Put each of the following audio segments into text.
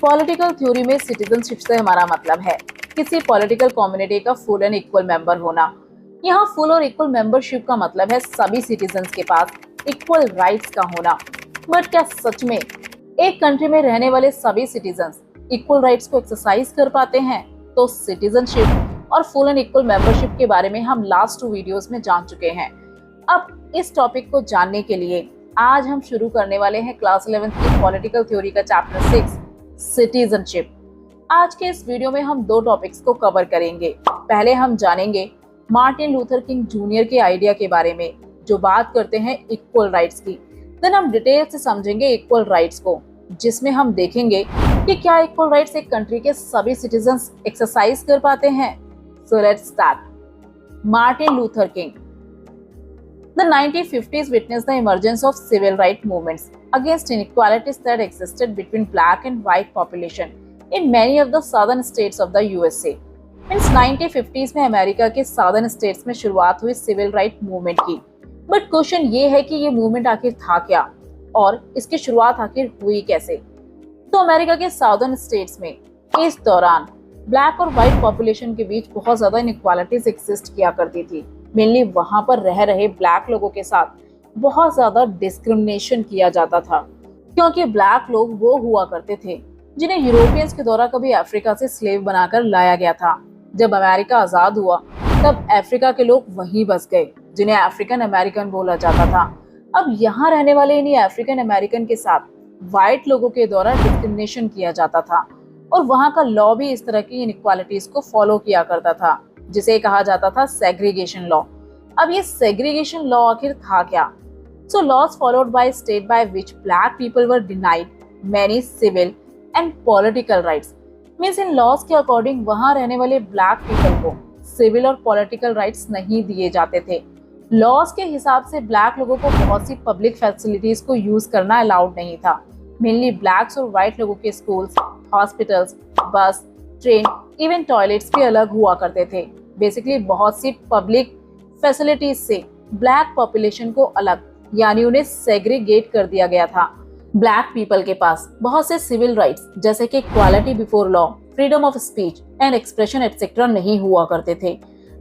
Political theory में citizenship से हमारा मतलब है किसी पॉलिटिकल कम्युनिटी का फुल एंड इक्वल मेंबर होना। यहाँ फुल और इक्वल मेंबरशिप का मतलब है सभी सिटीजन्स के पास इक्वल राइट्स का होना। बट क्या सच में एक कंट्री में रहने वाले सभी सिटीजन्स इक्वल राइट्स को एक्सरसाइज कर पाते हैं? तो सिटीजनशिप और फुल एंड इक्वल मेंबरशिप के बारे में हम लास्ट 2 वीडियोस में जान चुके हैं। अब इस टॉपिक को जानने के लिए आज हम शुरू करने वाले हैं क्लास 11th की पॉलिटिकल थ्योरी का चैप्टर 6 सिटीजनशिप। आज के इस वीडियो में हम 2 टॉपिक्स को कवर करेंगे। पहले हम जानेंगे मार्टिन लूथर किंग जूनियर के आइडिया के बारे में जो बात करते हैं इक्वल राइट्स की। देन हम डिटेल से समझेंगे इक्वल राइट्स को, जिसमें हम देखेंगे कि क्या इक्वल राइट्स एक कंट्री के सभी सिटीजन्स एक्सरसाइज कर पाते हैं। So let's start. Martin Luther king. The 1950s witnessed the emergence of civil rights movements against inequalities that existed between black and white population in many of the southern states of the USA. Means 1950s में America के southern states में शुरुआत हुई civil right movement की। But question ये है कि ये मूवमेंट आखिर था क्या और इसकी शुरुआत आखिर हुई कैसे। तो अमेरिका के साउदर्न स्टेट्स में इस दौरान ब्लैक और व्हाइट पॉपुलेशन के बीच बहुत ज्यादा इनइक्वालिटीज एग्जिस्ट किया करती थी। मेनली वहां पर रह रहे ब्लैक लोगों के साथ बहुत ज्यादा डिस्क्रिमिनेशन किया जाता था, क्योंकि ब्लैक लोग वो हुआ करते थे जिन्हें यूरोपियंस के द्वारा कभी अफ्रीका से स्लेव बनाकर लाया गया था। जब अमेरिका आजाद हुआ तब अफ्रीका के लोग वहीं बस गए, जिन्हें अफ्रीकन अमेरिकन बोला जाता था। अब यहाँ रहने वाले इन्हीं अफ्रीकन अमेरिकन के साथ व्हाइट लोगों के द्वारा डिस्क्रिमिनेशन किया जाता था और वहाँ का लॉ भी इस तरह की इनइक्वालिटीज को फॉलो किया करता था, जिसे कहा जाता था सेग्रीगेशन लॉ। अब ये सेग्रीगेशन लॉ आखिर था क्या? So laws followed by state by which black people were denied many civil and political rights. Means in laws के अकॉर्डिंग वहां रहने वाले ब्लैक पीपल को सिविल और पॉलिटिकल राइट्स नहीं दिए जाते थे। लॉज के हिसाब से ब्लैक लोगों को बहुत सी पब्लिक फैसिलिटीज को यूज करना अलाउड नहीं था। मेनली ब्लैक्स और व्हाइट लोगों के स्कूल्स, हॉस्पिटल्स, बस, ट्रेन, इवन टॉयलेट्स भी अलग हुआ करते थे। बेसिकली बहुत सी पब्लिक फैसिलिटीज से ब्लैक पॉपुलेशन को अलग, यानी उन्हें सेग्रीगेट कर दिया गया था। ब्लैक पीपल के पास बहुत से सिविल राइट्स जैसे कि equality before law, freedom of speech and expression etcetera नहीं हुआ करते थे।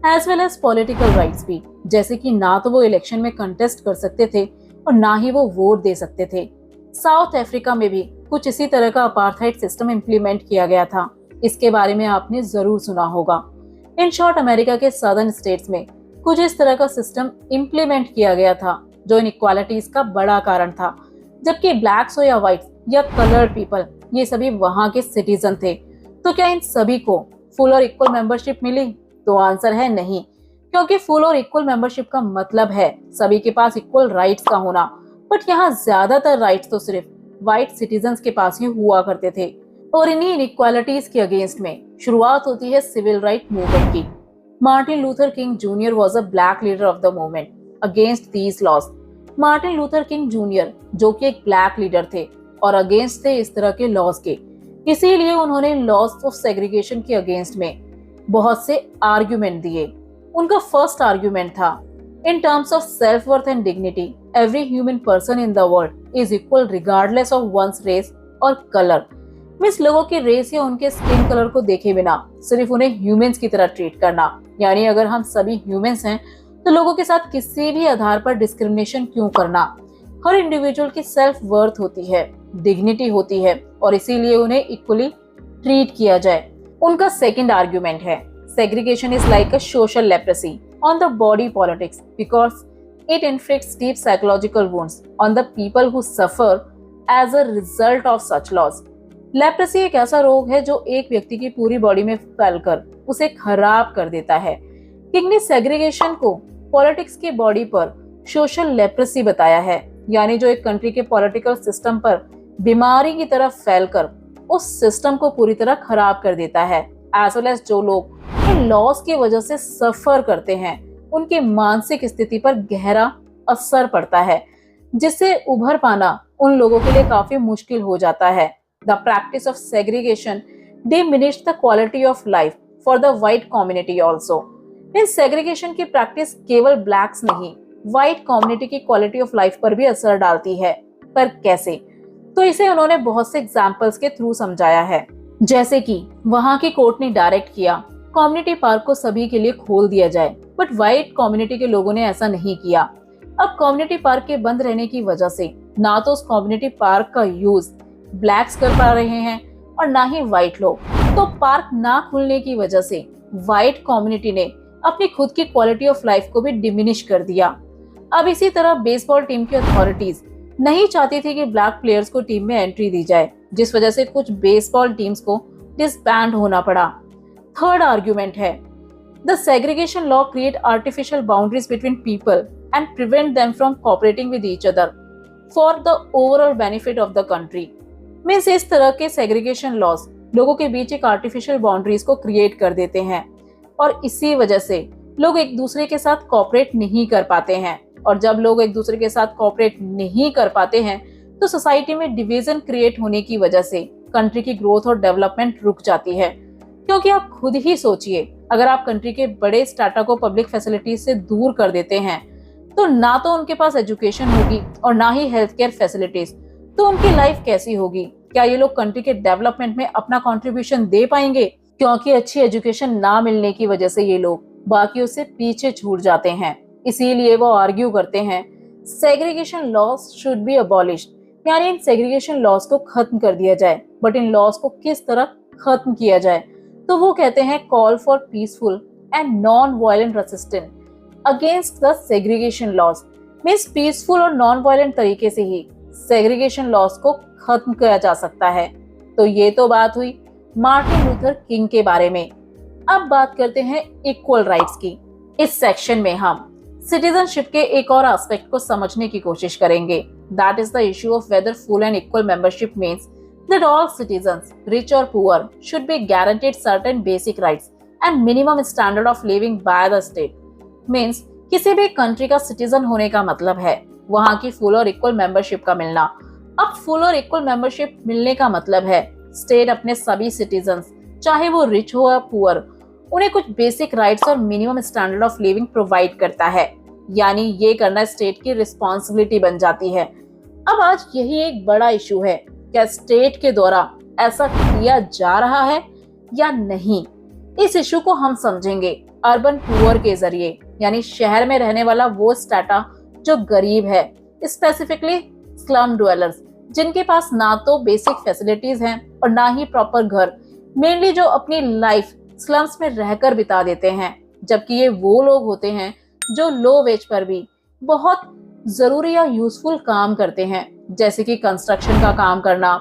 As well as political rights भी, जैसे कि ना तो वो इलेक्शन में कंटेस्ट कर सकते थे और ना ही वो वोट दे सकते थे। साउथ अफ्रीका में भी कुछ इसी तरह का अपार्थाइड सिस्टम इम्प्लीमेंट किया गया था। इसके बारे में आपने जरूर सुना होगा। इन शॉर्ट अमेरिका के सदर्न स्टेट्स में कुछ इस तरह का सिस्टम इम्प्लीमेंट किया गया था जो इनइक्वालिटीज का बड़ा कारण था। जबकि ब्लैक्स हो या व्हाइट्स या कलर्ड पीपल, ये सभी वहां के सिटीजन थे। तो क्या इन सभी को फुल और इक्वल मेंबरशिप मिली? तो आंसर है नहीं, क्योंकि फुल और इक्वल मेंबरशिप का मतलब है सभी के पास इक्वल राइट्स का होना। बट यहाँ ज्यादातर राइट्स तो सिर्फ व्हाइट सिटीजन्स के पास ही हुआ करते थे। और इन्हीं इनइक्वालिटीज के अगेंस्ट में शुरुआत होती है सिविल राइट मूवमेंट की। Martin Luther King Junior was a black leader of the movement against these laws. Martin Luther King Junior जो कि एक ब्लैक लीडर थे और अगेंस्ट थे इस तरह के लॉज के, इसीलिए उन्होंने लॉज ऑफ सेग्रीगेशन के अगेंस्ट में बहुत से आर्ग्यूमेंट दिए। उनका फर्स्ट आर्ग्यूमेंट था, in terms of self worth and dignity every human person in the world is equal regardless of one's race और कलर। मींस लोगों की रेस या उनके स्किन कलर को देखे बिना सिर्फ उन्हें ह्यूमंस की तरह ट्रीट करना। यानी अगर हम सभी ह्यूमंस हैं तो लोगों के साथ किसी भी आधार पर डिस्क्रिमिनेशन क्यों करना। हर इंडिविजुअल की सेल्फ वर्थ होती है, डिग्निटी होती है और इसीलिए उन्हें इक्वली ट्रीट किया जाए। उनका सेकंड आर्ग्यूमेंट है, segregation is like a social leprosy on the body politics because it inflicts deep psychological wounds on the people who suffer as a result of such laws. Leprosy एक ऐसा रोग है जो एक व्यक्ति की पूरी बॉडी में फैलकर उसे खराब कर देता है। किंग ने सेग्रीगेशन को पॉलिटिक्स की बॉडी पर सोशल लेप्रेसी बताया है, यानी जो एक कंट्री के पॉलिटिकल सिस्टम पर बीमारी की तरह फैलकर उस सिस्टम को पूरी तरह खराब कर देता है। एज वेल एज जो लोग इन लॉस की वजह से सफर करते हैं उनकी मानसिक स्थिति पर गहरा असर पड़ता है, जिससे उभर पाना उन लोगों के लिए काफी मुश्किल हो जाता है। The practice of segregation diminished the quality of life for the white community also. In segregation की प्रैक्टिस केवल blacks नहीं, white community की quality of life पर भी असर डालती है। पर कैसे? तो इसे उन्होंने बहुत से एग्जाम्पल्स के थ्रू समझाया है, जैसे कि वहाँ की कोर्ट ने डायरेक्ट किया कम्युनिटी पार्क को सभी के लिए खोल दिया जाए, बट व्हाइट कम्युनिटी के लोगों ने ऐसा नहीं किया। अब कम्युनिटी पार्क के बंद रहने की वजह से ना तो उस कम्युनिटी पार्क का यूज ब्लैक्स कर पा रहे हैं और ना ही व्हाइट लोग। तो पार्क ना खुलने की वजह से व्हाइट कम्युनिटी ने अपनी खुद की क्वालिटी ऑफ लाइफ को भी डिमिनिश कर दिया। अब इसी तरह बेसबॉल टीम की अथॉरिटीज नहीं चाहती थी कि ब्लैक प्लेयर्स को टीम में एंट्री दी जाए, जिस वजह से कुछ बेसबॉल टीम्स को डिसबैंड होना पड़ा। थर्ड आर्ग्यूमेंट है the segregation law create artificial boundaries between people and prevent them from cooperating with each other for the overall benefit of the country. Means इस तरह के सेग्रीगेशन लॉज लोगों के बीच एक आर्टिफिशियल बाउंड्रीज को क्रिएट कर देते हैं और इसी वजह से लोग एक दूसरे के साथ कोऑपरेट नहीं कर पाते हैं। और जब लोग एक दूसरे के साथ कोऑपरेट नहीं कर पाते हैं तो सोसाइटी में डिवीजन क्रिएट होने की वजह से कंट्री की ग्रोथ और डेवलपमेंट रुक जाती है। क्योंकि आप खुद ही सोचिए, अगर आप कंट्री के बड़े स्टार्टा को पब्लिक फैसिलिटीज से दूर कर देते हैं तो ना तो उनके पास एजुकेशन होगी और ना ही हेल्थ केयर फैसिलिटीज, तो उनकी लाइफ कैसी होगी? क्या ये लोग कंट्री के डेवलपमेंट में अपना कंट्रीब्यूशन दे पाएंगे? क्योंकि अच्छी एजुकेशन ना मिलने की वजह से ये लोग बाकियों से पीछे छूट जाते हैं। इसीलिए वो आर्ग्यू करते हैं segregation laws should be abolished, यानी इन सेग्रीगेशन लॉज को खत्म कर दिया जाए। बट इन लॉज को किस तरह खत्म किया जाए? तो वो कहते हैं call for peaceful and non violent resistance against the segregation laws. Means peaceful और नॉन वायलेंट तरीके से ही सेग्रीगेशन लॉज को खत्म किया जा सकता है। तो ये तो बात हुई मार्टिन लूथर किंग के बारे में। अब बात करते हैं इक्वल राइट्स की। इस सेक्शन में हम सिटीजनशिप के एक और एस्पेक्ट को समझने की कोशिश करेंगे। That is the issue of whether full and equal membership means that all citizens, rich और poor, should be guaranteed certain basic rights and minimum standard of living by the state. Means किसी भी country का citizen होने का मतलब है वहाँ की फुल और इक्वल मेंबरशिप का मिलना। अब फुल और इक्वल मेंबरशिप मिलने का मतलब है स्टेट अपने सभी सिटीजन्स, चाहे वो रिच हो या पुअर, उन्हें कुछ बेसिक राइट्स और minimum standard of living provide करता है। यानी ये करना स्टेट की रिस्पॉन्सिबिलिटी बन जाती है। अब आज यही एक बड़ा इशू है, क्या स्टेट के द्वारा ऐसा किया जा रहा है या नहीं? इस इशू को हम समझेंगे अर्बन पुअर के जरिए, यानी शहर में रहने वाला वो स्ट्रेटा जो गरीब है, स्पेसिफिकली स्लम ड्वेलर्स, जिनके पास ना तो बेसिक फैसिलिटीज हैं और ना ही प्रॉपर घर, मेनली जो अपनी लाइफ स्लम्स में रहकर बिता देते हैं। जबकि ये वो लोग होते हैं जो लो वेज पर भी बहुत जरूरी या यूजफुल काम करते हैं, जैसे कि कंस्ट्रक्शन का काम करना,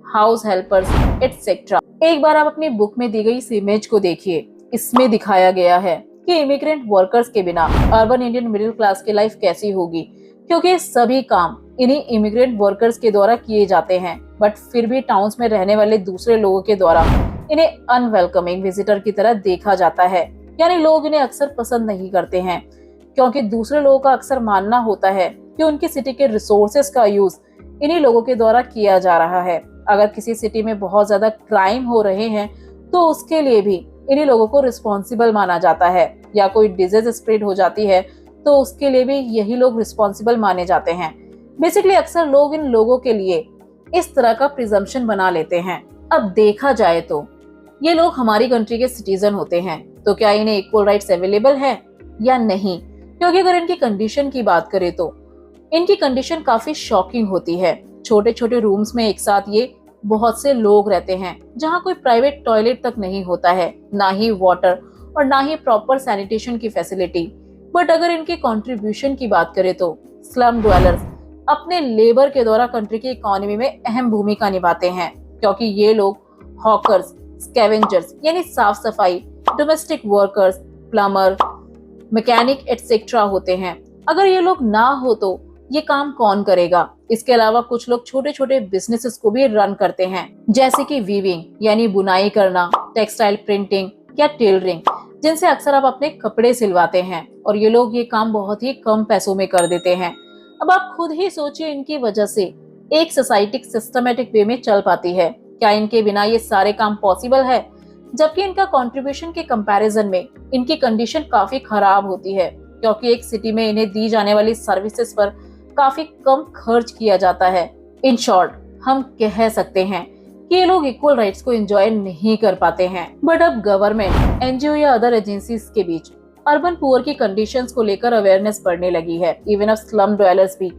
हाउस हेल्पर्स एटसेट्रा। एक बार आप अपनी बुक में दी गई इस इमेज को देखिए। इसमें दिखाया गया है कि इमिग्रेंट वर्कर्स के बिना अर्बन इंडियन मिडिल क्लास की लाइफ कैसी होगी, क्योंकि सभी काम इन्हीं इमिग्रेंट वर्कर्स के द्वारा किए जाते हैं। बट फिर भी टाउन्स में रहने वाले दूसरे लोगों के द्वारा इन्हें अनवेलकमिंग विजिटर की तरह देखा जाता है। यानी लोग इन्हें अक्सर पसंद नहीं करते हैं, क्योंकि दूसरे लोगों का अक्सर मानना होता है कि उनकी सिटी के रिसोर्सेस का यूज इन्हीं लोगों के द्वारा किया जा रहा है। अगर किसी सिटी में बहुत ज्यादा क्राइम हो रहे हैं तो उसके लिए भी इन्हीं लोगों को रिस्पॉन्सिबल माना जाता है, या कोई डिजीज स्प्रेड हो जाती है तो उसके लिए भी यही लोग रिस्पॉन्सिबल माने जाते हैं। बेसिकली अक्सर लोग इन लोगों के लिए इस तरह का प्रिजम्पशन बना लेते हैं। अब देखा जाए तो ये लोग हमारी कंट्री के सिटीजन होते हैं, तो क्या इन्हें इक्वल राइट्स अवेलेबल है या नहीं? क्योंकि अगर इनकी कंडीशन की बात करें तो इनकी कंडीशन काफी शॉकिंग होती है। छोटे छोटे रूम्स में एक साथ ये बहुत से लोग रहते हैं, जहाँ कोई प्राइवेट टॉयलेट तक नहीं होता है, ना ही वाटर और ना ही प्रॉपर सैनिटेशन की फैसिलिटी। बट अगर इनके कंट्रीब्यूशन की बात करें तो स्लम ड्वेलर्स अपने लेबर के द्वारा कंट्री की इकोनॉमी में अहम भूमिका निभाते हैं, क्योंकि ये लोग हॉकर्स, स्कैवेंजर्स यानी साफ सफाई, domestic workers, plumber, mechanic etcetera होते हैं। अगर ये लोग ना हो तो ये काम कौन करेगा? इसके अलावा कुछ लोग छोटे छोटे बिजनेसेस को भी रन करते हैं, जैसे कि वीविंग यानी बुनाई करना, टेक्सटाइल प्रिंटिंग या टेलरिंग, जिनसे अक्सर आप अपने कपड़े सिलवाते हैं। और ये लोग ये काम बहुत ही कम पैसों में कर देते हैं। अब आप खुद ही सोचिए, इनकी वजह से एक सोसाइटी सिस्टमेटिक वे में चल पाती है। क्या इनके बिना ये सारे काम पॉसिबल है? जबकि इनका कंट्रीब्यूशन के कंपैरिजन में इनकी कंडीशन काफी खराब होती है, क्योंकि एक सिटी में इन्हें दी जाने वाली सर्विसेज पर काफी कम खर्च किया जाता है। इन शॉर्ट, हम कह सकते हैं कि ये लोग इक्वल राइट्स को एंजॉय नहीं कर पाते हैं। बट अब गवर्नमेंट, एनजीओ या अदर एजेंसीज के बीच अर्बन पुअर की कंडीशंस को लेकर अवेयरनेस बढ़ने लगी है। इवन अब स्लम ड्वेलर्स भी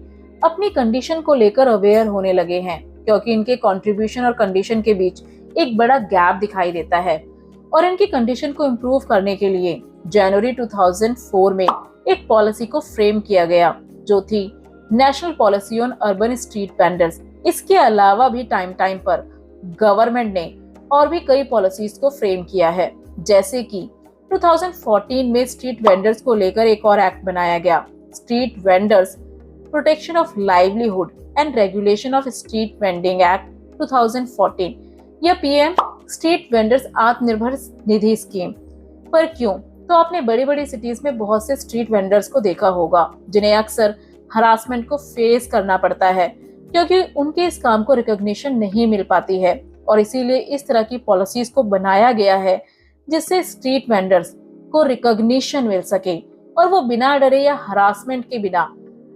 अपनी कंडीशन को लेकर अवेयर होने लगे हैं, क्योंकि इनके कंट्रीब्यूशन और कंडीशन के बीच एक बड़ा गैप दिखाई देता है। और इनकी कंडीशन को इम्प्रूव करने के लिए जनवरी 2004 में एक पॉलिसी को फ्रेम किया गया, जो थी national policy on urban street vendors. इसके अलावा भी टाइम टाइम पर गवर्नमेंट ने और भी कई पॉलिसीज को फ्रेम किया है, जैसे कि 2014 में स्ट्रीट वेंडर्स को लेकर एक और एक्ट बनाया गया, street vendors protection of livelihood and regulation of street vending act 2014 या PM street vendors Atmanirbhar Nidhi scheme. पर क्यों? तो आपने बड़ी बड़ी सिटीज में बहुत से स्ट्रीट वेंडर्स को देखा होगा जिन्हें अक्सर हरासमेंट को फेस करना पड़ता है, क्योंकि उनके इस काम को रिकॉग्निशन नहीं मिल पाती है। और इसीलिए इस तरह की पॉलिसीज को बनाया गया है जिससे स्ट्रीट वेंडर्स को रिकॉग्निशन मिल सके और वो बिना डरे या हरासमेंट के बिना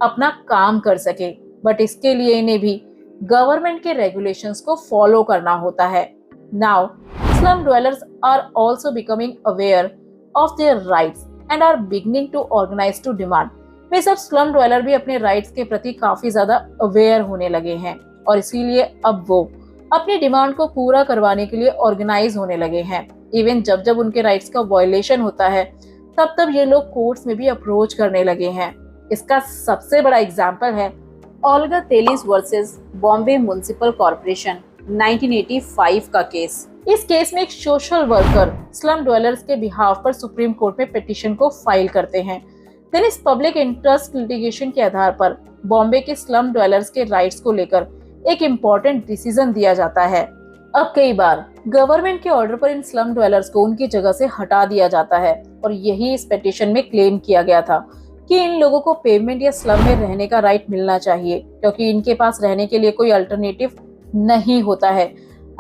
अपना काम कर सके। बट इसके लिए इन्हें भी गवर्नमेंट के रेगुलेशंस को फॉलो करना होता है। Now slum dwellers are also becoming aware of their rights and are beginning to organise to demand. वे सब स्लम ड्वेलर भी अपने राइट्स के प्रति काफी ज्यादा अवेयर होने लगे हैं और इसीलिए अब वो अपनी डिमांड को पूरा करवाने के लिए ऑर्गेनाइज होने लगे हैं। इवन जब जब उनके राइट्स का वायलेशन होता है तब तब ये लोग कोर्ट्स में भी अप्रोच करने लगे हैं। इसका सबसे बड़ा एग्जाम्पल है Olga Tellis versus Bombay municipal corporation 1985 का केस। इस केस में एक सोशल वर्कर स्लम ड्वेलर्स के बिहाफ पर सुप्रीम कोर्ट में पिटीशन को फाइल करते हैं। देन इस पब्लिक इंटरेस्ट लिटिगेशन के आधार पर बॉम्बे के स्लम ड्वेलर्स के राइट्स को लेकर एक इम्पोर्टेंट डिसीजन दिया जाता है। अब कई बार गवर्नमेंट के ऑर्डर पर इन स्लम ड्वेलर्स को उनकी जगह से हटा दिया जाता है और यही इस पिटीशन में क्लेम किया गया था कि इन लोगों को पेमेंट या स्लम में रहने का राइट मिलना चाहिए, क्योंकि इनके पास रहने के लिए कोई अल्टरनेटिव नहीं होता है।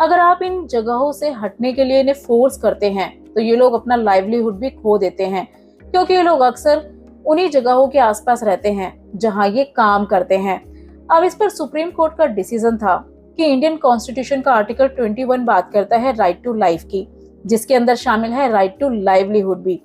अगर आप इन जगहों से हटने के लिए इन्हें फोर्स करते हैं तो ये लोग अपना लाइवलीहुड भी खो देते हैं, क्योंकि ये लोग अक्सर उन्हीं जगहों के आसपास रहते हैं जहां ये काम करते हैं। अब इस पर सुप्रीम कोर्ट का डिसीजन था कि इंडियन कॉन्स्टिट्यूशन का आर्टिकल 21 बात करता है राइट टू लाइफ की, जिसके अंदर शामिल है राइट टू लाइवलीहुड भी।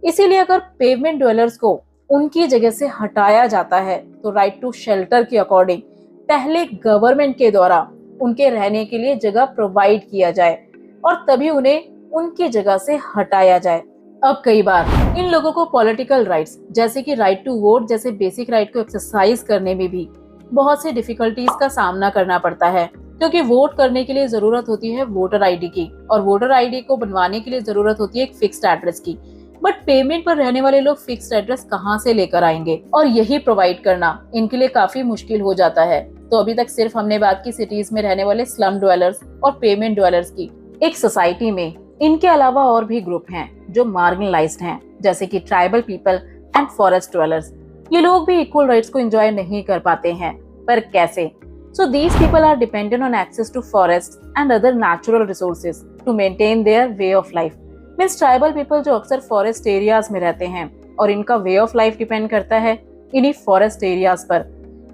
इसीलिए अगर पेवमेंट ड्वेलर्स को उनकी जगह से हटाया जाता है तो राइट टू शेल्टर के अकॉर्डिंग पहले गवर्नमेंट के द्वारा उनके रहने के लिए जगह प्रोवाइड किया जाए और तभी उन्हें उनकी जगह से हटाया जाए। अब कई बार इन लोगों को पॉलिटिकल राइट्स जैसे कि राइट टू वोट जैसे बेसिक राइट को एक्सरसाइज करने में भी बहुत सी डिफिकल्टीज का सामना करना पड़ता है, क्योंकि वोट करने के लिए जरूरत होती है वोटर आईडी की और वोटर आईडी को बनवाने के लिए जरूरत होती है एक फिक्स्ड एड्रेस की। बट पेमेंट पर रहने वाले लोग फिक्स्ड एड्रेस कहाँ से लेकर आएंगे और यही प्रोवाइड करना इनके लिए काफी मुश्किल हो जाता है। तो अभी तक सिर्फ हमने बात की सिटीज में रहने वाले स्लम ड्वेलर्स और पेमेंट ड्वेलर्स की। एक सोसाइटी में इनके अलावा और भी ग्रुप हैं जो मार्जिनलाइज्ड हैं, जैसे कि tribal people and forest dwellers. ये लोग भी इक्वल राइट्स को एंजॉय नहीं कर पाते हैं, पर कैसे? So these people are dependent on access to forests and other natural resources to maintain their way of life. Means tribal people जो अक्सर फॉरेस्ट एरियाज में रहते हैं और इनका वे ऑफ लाइफ डिपेंड करता है इन्हीं फॉरेस्ट एरियाज पर।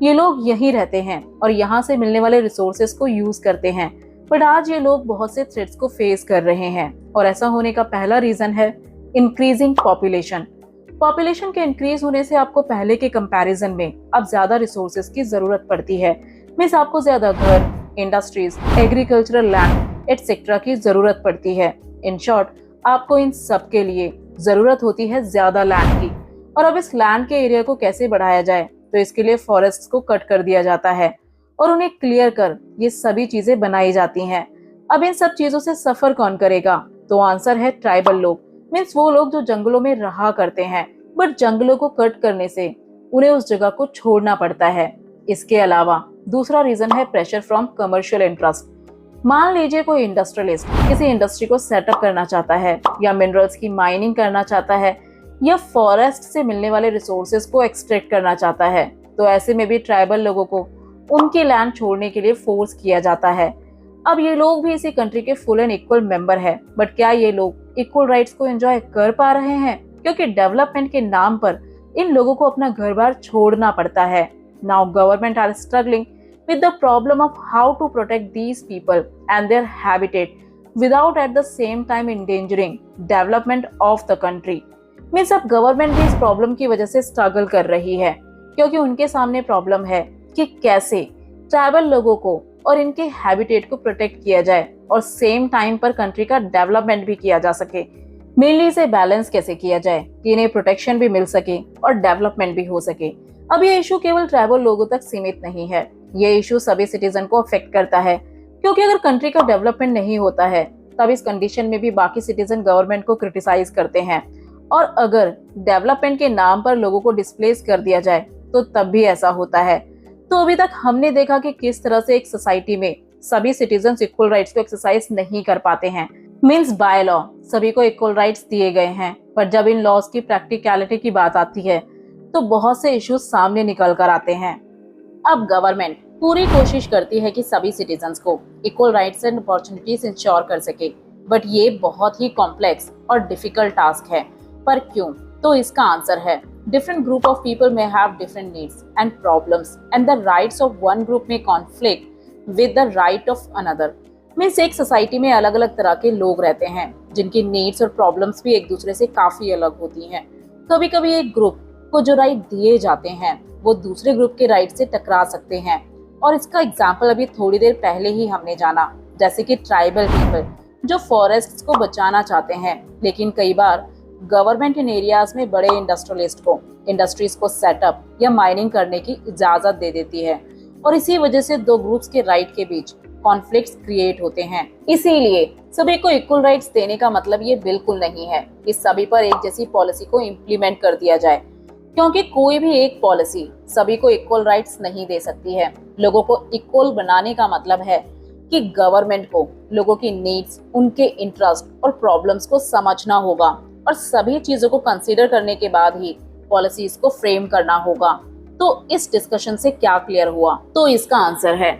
ये लोग यहीं रहते हैं और यहाँ से मिलने वाले रिसोर्सेज को यूज करते हैं। बट आज ये लोग बहुत से थ्रेट्स को फेस कर रहे हैं और ऐसा होने का पहला रीजन है इंक्रीजिंग पॉपुलेशन। पॉपुलेशन के इंक्रीज होने से आपको पहले के कंपैरिजन में अब ज्यादा रिसोर्सेज की जरूरत पड़ती है। मीन्स आपको ज्यादा घर, इंडस्ट्रीज, एग्रीकल्चरल लैंड एटसेट्रा की जरूरत पड़ती है। इन शॉर्ट, आपको इन सब के लिए जरूरत होती है ज्यादा लैंड की। और अब इस लैंड के एरिया को कैसे बढ़ाया जाए, तो इसके लिए फॉरेस्ट को कट कर दिया जाता है और उन्हें क्लियर कर ये सभी चीजें बनाई जाती हैं। अब इन सब चीजों से सफर कौन करेगा? तो आंसर है ट्राइबल लोग। मीन्स वो लोग जो जंगलों में रहा करते हैं, बट जंगलों को कट करने से उन्हें उस जगह को छोड़ना पड़ता है। इसके अलावा दूसरा रीजन है प्रेशर फ्रॉम कमर्शियल इंटरेस्ट। मान लीजिए कोई इंडस्ट्रियलिस्ट किसी इंडस्ट्री को सेटअप करना चाहता है या मिनरल्स की माइनिंग करना चाहता है या फॉरेस्ट से मिलने वाले रिसोर्सेज को एक्सट्रैक्ट करना चाहता है, तो ऐसे में भी ट्राइबल लोगों को उनकी लैंड छोड़ने के लिए फोर्स किया जाता है। अब ये लोग भी इसी कंट्री के फुल एंड इक्वल मेंबर है, बट क्या ये लोग इक्वल राइट्स को एंजॉय कर पा रहे हैं? क्योंकि डेवलपमेंट के नाम पर इन लोगों को अपना घर बार छोड़ना पड़ता है। Now government are struggling with the problem of how to protect these people and their habitat without at the same time endangering development of the country. Means अब गवर्नमेंट भी इस प्रॉब्लम की वजह से स्ट्रगल कर रही है, क्योंकि उनके सामने प्रॉब्लम है कि कैसे ट्राइबल लोगों को और इनके हैबिटेट को प्रोटेक्ट किया जाए और सेम टाइम पर कंट्री का डेवलपमेंट भी किया जा सके। मेनली इसे बैलेंस कैसे किया जाए कि इन्हें प्रोटेक्शन भी मिल सके और डेवलपमेंट भी हो सके। अब ये इशू केवल ट्राइबल लोगों तक सीमित नहीं है, ये इशू सभी सिटीजन को अफेक्ट करता है, क्योंकि अगर कंट्री का डेवलपमेंट नहीं होता है तब इस कंडीशन में भी बाकी सिटीजन गवर्नमेंट को क्रिटिसाइज करते हैं, और अगर डेवलपमेंट के नाम पर लोगों को डिस्प्लेस कर दिया जाए तो तब भी ऐसा होता है। तो अभी तक हमने देखा कि किस तरह से एक सोसाइटी में सभी सिटीजन इक्वल राइट्स को एक्सरसाइज नहीं कर पाते हैं। मीन्स बाय लॉ सभी को इक्वल राइट्स दिए गए हैं, पर जब इन लॉज की प्रैक्टिकलिटी की बात आती है तो बहुत से इश्यूज सामने निकल कर आते हैं। अब गवर्नमेंट पूरी कोशिश करती है कि सभी सिटीजन्स को equal rights and opportunities ensure कर सके, बट ये बहुत ही कॉम्प्लेक्स और डिफिकल्ट टास्क है। पर क्यों? तो इसका आंसर है different group of people may have different needs and problems and the rights of one group may conflict with the right of another। Means एक सोसाइटी में अलग अलग तरह के लोग रहते हैं जिनकी नीड्स और प्रॉब्लम्स भी एक दूसरे से काफी अलग होती हैं। कभी कभी एक ग्रुप को जो राइट दिए जाते हैं वो दूसरे ग्रुप के राइट से टकरा सकते हैं, और इसका एग्जाम्पल अभी थोड़ी देर पहले ही हमने जाना, जैसे कि ट्राइबल पीपल जो फॉरेस्ट को बचाना चाहते हैं, लेकिन कई बार गवर्नमेंट इन एरियाज में बड़े इंडस्ट्रीज को सेटअप या माइनिंग करने की इजाजत दे देती है, और इसी वजह से दो ग्रुप्स के राइट के बीच कॉन्फ्लिक्ट्स क्रिएट होते हैं। इसीलिए सभी को इक्वल राइट्स देने का मतलब ये बिल्कुल नहीं है कि सभी पर एक जैसी पॉलिसी को इम्प्लीमेंट कर दिया जाए, क्योंकि कोई भी एक पॉलिसी सभी को इक्वल राइट्स नहीं दे सकती है। लोगों को इक्वल बनाने का मतलब है कि गवर्नमेंट को लोगों की नीड्स, उनके इंटरेस्ट और प्रॉब्लम्स को समझना होगा, और सभी चीजों को कंसीडर करने के बाद ही पॉलिसीज को फ्रेम करना होगा। तो इस डिस्कशन से क्या क्लियर हुआ? तो इसका आंसर है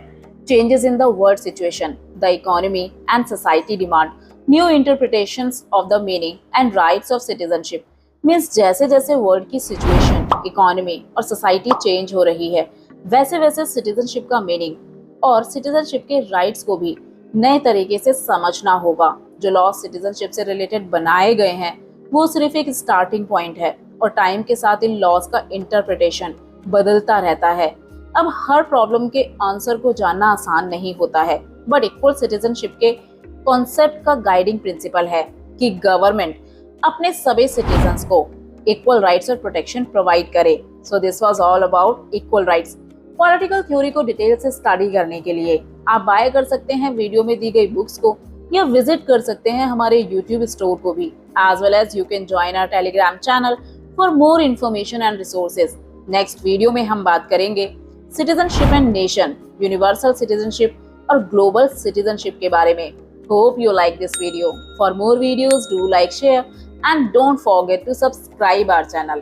changes in the world situation, the economy and society demand new interpretations of the meaning and rights of citizenship. Means जैसे जैसे वर्ल्ड की सिचुएशन, इकोनॉमी और सोसाइटी चेंज हो रही है, वैसे वैसे सिटीजनशिप का मीनिंग और सिटीजनशिप के राइट्स को भी नए तरीके से समझना होगा। जो लॉ सिटीजनशिप से रिलेटेड बनाए गए हैं वो सिर्फ एक स्टार्टिंग पॉइंट है, और टाइम के साथ इन लॉज का इंटरप्रिटेशन बदलता रहता है। अब हर प्रॉब्लम के आंसर को जानना आसान नहीं होता है, बट इक्वल सिटीजनशिप के कॉन्सेप्ट का गाइडिंग प्रिंसिपल है कि गवर्नमेंट अपने सभी सिटीजन्स को इक्वल राइट्स और प्रोटेक्शन प्रोवाइड करे। So this was all about equal rights. Political theory को डिटेल से स्टडी करने के लिए आप बाय कर सकते हैं वीडियो में दी गई बुक्स को, या विजिट कर सकते हैं हमारे YouTube स्टोर को भी। As well as you can join our Telegram channel for more information and resources। Next video में हम बात करेंगे citizenship and nation, universal citizenship और ग्लोबल सिटीजनशिप के बारे में। Hope you like this video. For more videos, do like, share and don't forget to subscribe our channel।